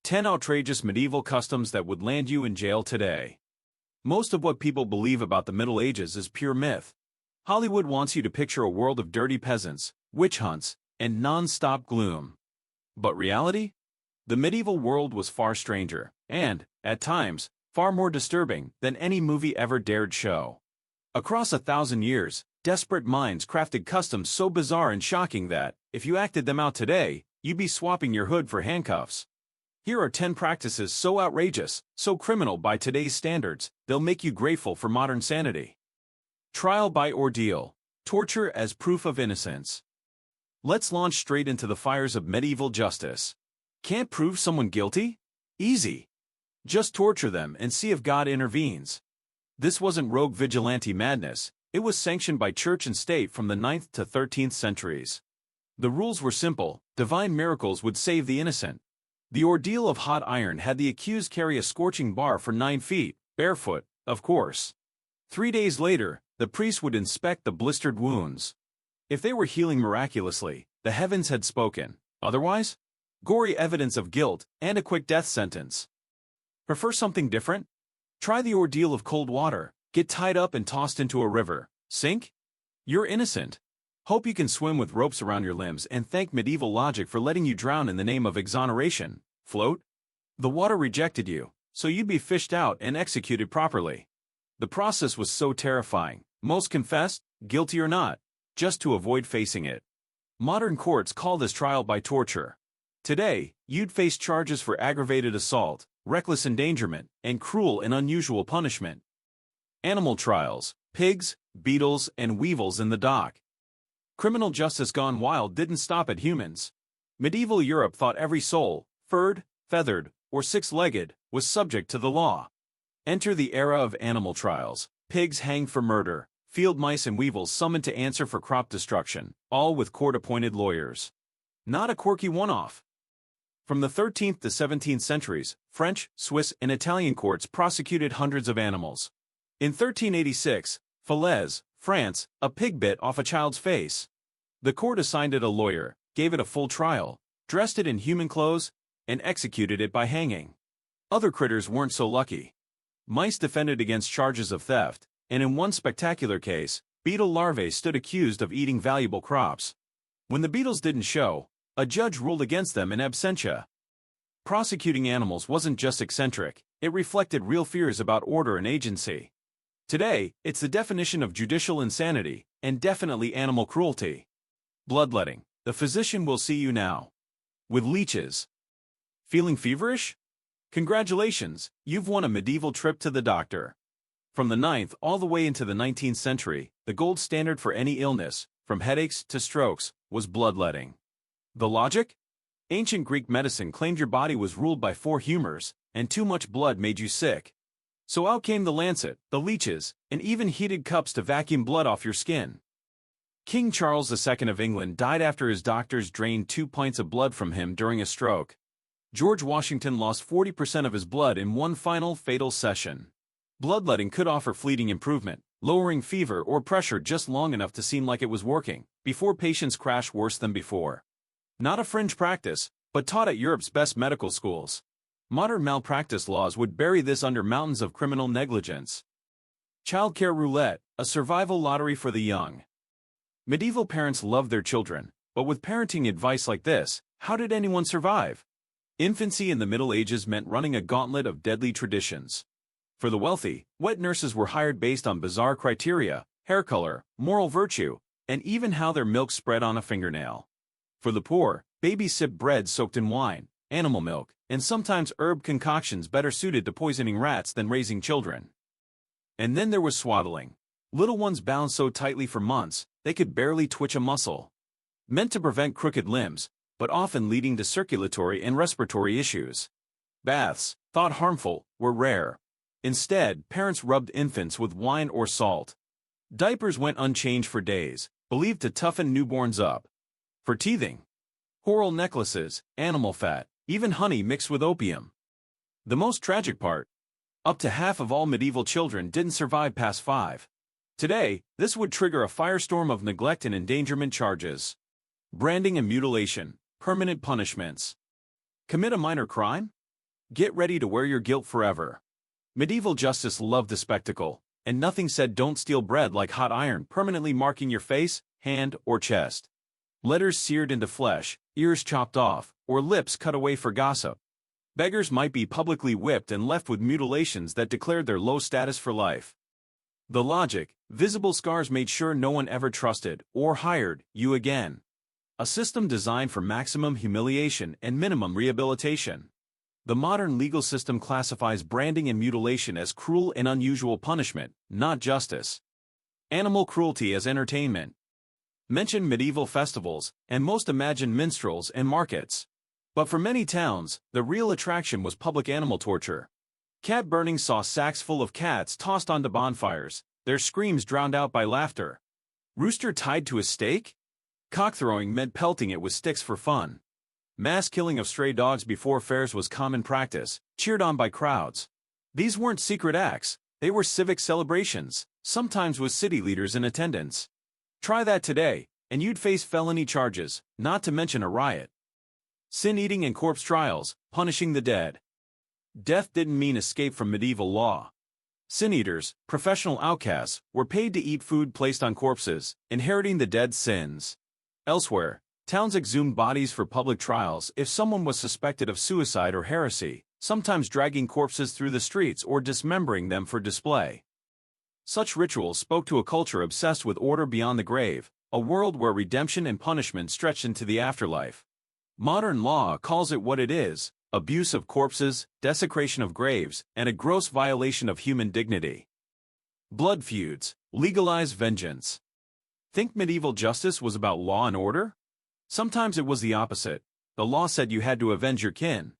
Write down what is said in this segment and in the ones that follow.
10 outrageous medieval customs that would land you in jail today. Most of what people believe about the Middle Ages is pure myth. Hollywood wants you to picture a world of dirty peasants, witch hunts, and non-stop gloom. But reality? The medieval world was far stranger, and, at times, far more disturbing than any movie ever dared show. Across 1,000 years, desperate minds crafted customs so bizarre and shocking that, if you acted them out today, you'd be swapping your hood for handcuffs. Here are 10 practices so outrageous, so criminal by today's standards, they'll make you grateful for modern sanity. Trial by ordeal. Torture as proof of innocence. Let's launch straight into the fires of medieval justice. Can't prove someone guilty? Easy. Just torture them and see if God intervenes. This wasn't rogue vigilante madness, it was sanctioned by church and state from the 9th to 13th centuries. The rules were simple: divine miracles would save the innocent. The ordeal of hot iron had the accused carry a scorching bar for 9 feet, barefoot, of course. 3 days later, the priest would inspect the blistered wounds. If they were healing miraculously, the heavens had spoken. Otherwise, gory evidence of guilt and a quick death sentence. Prefer something different? Try the ordeal of cold water. Get tied up and tossed into a river. Sink? You're innocent. Hope you can swim with ropes around your limbs and thank medieval logic for letting you drown in the name of exoneration. Float? The water rejected you, so you'd be fished out and executed properly. The process was so terrifying, most confessed, guilty or not, just to avoid facing it. Modern courts call this trial by torture. Today, you'd face charges for aggravated assault, reckless endangerment, and cruel and unusual punishment. Animal trials: pigs, beetles, and weevils in the dock. Criminal justice gone wild didn't stop at humans. Medieval Europe thought every soul, furred, feathered, or six-legged, was subject to the law. Enter the era of animal trials: pigs hanged for murder, field mice and weevils summoned to answer for crop destruction, all with court-appointed lawyers. Not a quirky one-off. From the 13th to 17th centuries, French, Swiss, and Italian courts prosecuted hundreds of animals. In 1386, Falaise, France, a pig bit off a child's face. The court assigned it a lawyer, gave it a full trial, dressed it in human clothes, and executed it by hanging. Other critters weren't so lucky. Mice defended against charges of theft, and in one spectacular case, beetle larvae stood accused of eating valuable crops. When the beetles didn't show, a judge ruled against them in absentia. Prosecuting animals wasn't just eccentric, it reflected real fears about order and agency. Today, it's the definition of judicial insanity, and definitely animal cruelty. Bloodletting. The physician will see you now. With leeches. Feeling feverish? Congratulations, you've won a medieval trip to the doctor. From the 9th all the way into the 19th century, the gold standard for any illness, from headaches to strokes, was bloodletting. The logic? Ancient Greek medicine claimed your body was ruled by 4 humors, and too much blood made you sick. So out came the lancet, the leeches, and even heated cups to vacuum blood off your skin. King Charles II of England died after his doctors drained 2 pints of blood from him during a stroke. George Washington lost 40% of his blood in one final fatal session. Bloodletting could offer fleeting improvement, lowering fever or pressure just long enough to seem like it was working, before patients crash worse than before. Not a fringe practice, but taught at Europe's best medical schools. Modern malpractice laws would bury this under mountains of criminal negligence. Childcare roulette, a survival lottery for the young. Medieval parents loved their children, but with parenting advice like this, how did anyone survive? Infancy in the Middle Ages meant running a gauntlet of deadly traditions. For the wealthy, wet nurses were hired based on bizarre criteria: hair color, moral virtue, and even how their milk spread on a fingernail. For the poor, babies sipped bread soaked in wine, animal milk, and sometimes herb concoctions better suited to poisoning rats than raising children. And then there was swaddling. Little ones bound so tightly for months, they could barely twitch a muscle. Meant to prevent crooked limbs, but often leading to circulatory and respiratory issues. Baths, thought harmful, were rare. Instead, parents rubbed infants with wine or salt. Diapers went unchanged for days, believed to toughen newborns up. For teething, coral necklaces, animal fat, even honey mixed with opium. The most tragic part: up to half of all medieval children didn't survive past 5. Today, this would trigger a firestorm of neglect and endangerment charges. Branding and mutilation, permanent punishments. Commit a minor crime? Get ready to wear your guilt forever. Medieval justice loved the spectacle, and nothing said don't steal bread like hot iron permanently marking your face, hand, or chest. Letters seared into flesh, ears chopped off, or lips cut away for gossip. Beggars might be publicly whipped and left with mutilations that declared their low status for life. The logic: visible scars made sure no one ever trusted or hired you again. A system designed for maximum humiliation and minimum rehabilitation. The modern legal system classifies branding and mutilation as cruel and unusual punishment, not justice. Animal cruelty as entertainment. Mention medieval festivals, and most imagine minstrels and markets. But for many towns, the real attraction was public animal torture. Cat burning saw sacks full of cats tossed onto bonfires, their screams drowned out by laughter. Rooster tied to a stake? Cock throwing meant pelting it with sticks for fun. Mass killing of stray dogs before fairs was common practice, cheered on by crowds. These weren't secret acts, they were civic celebrations, sometimes with city leaders in attendance. Try that today, and you'd face felony charges, not to mention a riot. Sin-eating and corpse trials, punishing the dead. Death didn't mean escape from medieval law. Sin-eaters, professional outcasts, were paid to eat food placed on corpses, inheriting the dead's sins. Elsewhere, towns exhumed bodies for public trials if someone was suspected of suicide or heresy, sometimes dragging corpses through the streets or dismembering them for display. Such rituals spoke to a culture obsessed with order beyond the grave, a world where redemption and punishment stretched into the afterlife. Modern law calls it what it is: abuse of corpses, desecration of graves, and a gross violation of human dignity. Blood feuds, legalized vengeance. Think medieval justice was about law and order? Sometimes it was the opposite. The law said you had to avenge your kin.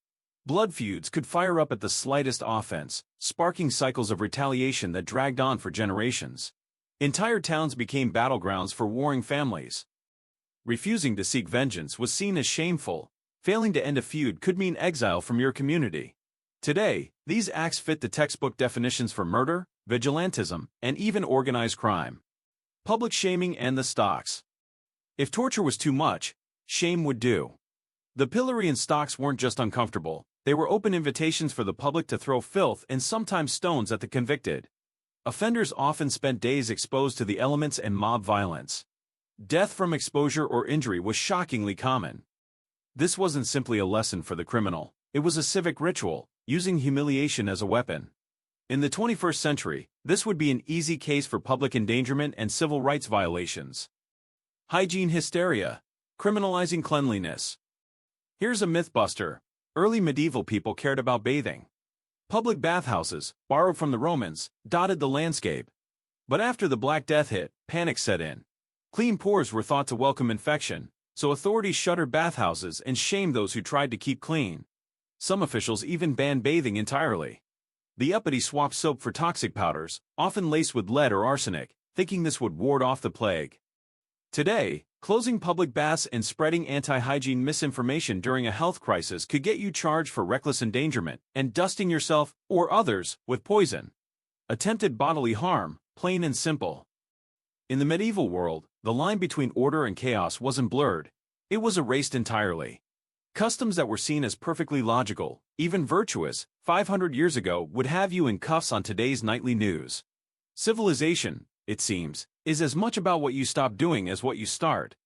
Blood feuds could fire up at the slightest offense, sparking cycles of retaliation that dragged on for generations. Entire towns became battlegrounds for warring families. Refusing to seek vengeance was seen as shameful. Failing to end a feud could mean exile from your community. Today, these acts fit the textbook definitions for murder, vigilantism, and even organized crime. Public shaming and the stocks. If torture was too much, shame would do. The pillory and stocks weren't just uncomfortable, they were open invitations for the public to throw filth and sometimes stones at the convicted. Offenders often spent days exposed to the elements and mob violence. Death from exposure or injury was shockingly common. This wasn't simply a lesson for the criminal, it was a civic ritual, using humiliation as a weapon. In the 21st century, this would be an easy case for public endangerment and civil rights violations. Hygiene hysteria, criminalizing cleanliness. Here's a mythbuster: early medieval people cared about bathing. Public bathhouses, borrowed from the Romans, dotted the landscape. But after the Black Death hit, panic set in. Clean pores were thought to welcome infection, so authorities shuttered bathhouses and shamed those who tried to keep clean. Some officials even banned bathing entirely. The uppity swapped soap for toxic powders, often laced with lead or arsenic, thinking this would ward off the plague. Today, closing public baths and spreading anti-hygiene misinformation during a health crisis could get you charged for reckless endangerment and dusting yourself, or others, with poison. Attempted bodily harm, plain and simple. In the medieval world, the line between order and chaos wasn't blurred, it was erased entirely. Customs that were seen as perfectly logical, even virtuous, 500 years ago would have you in cuffs on today's nightly news. Civilization, it seems, is as much about what you stop doing as what you start.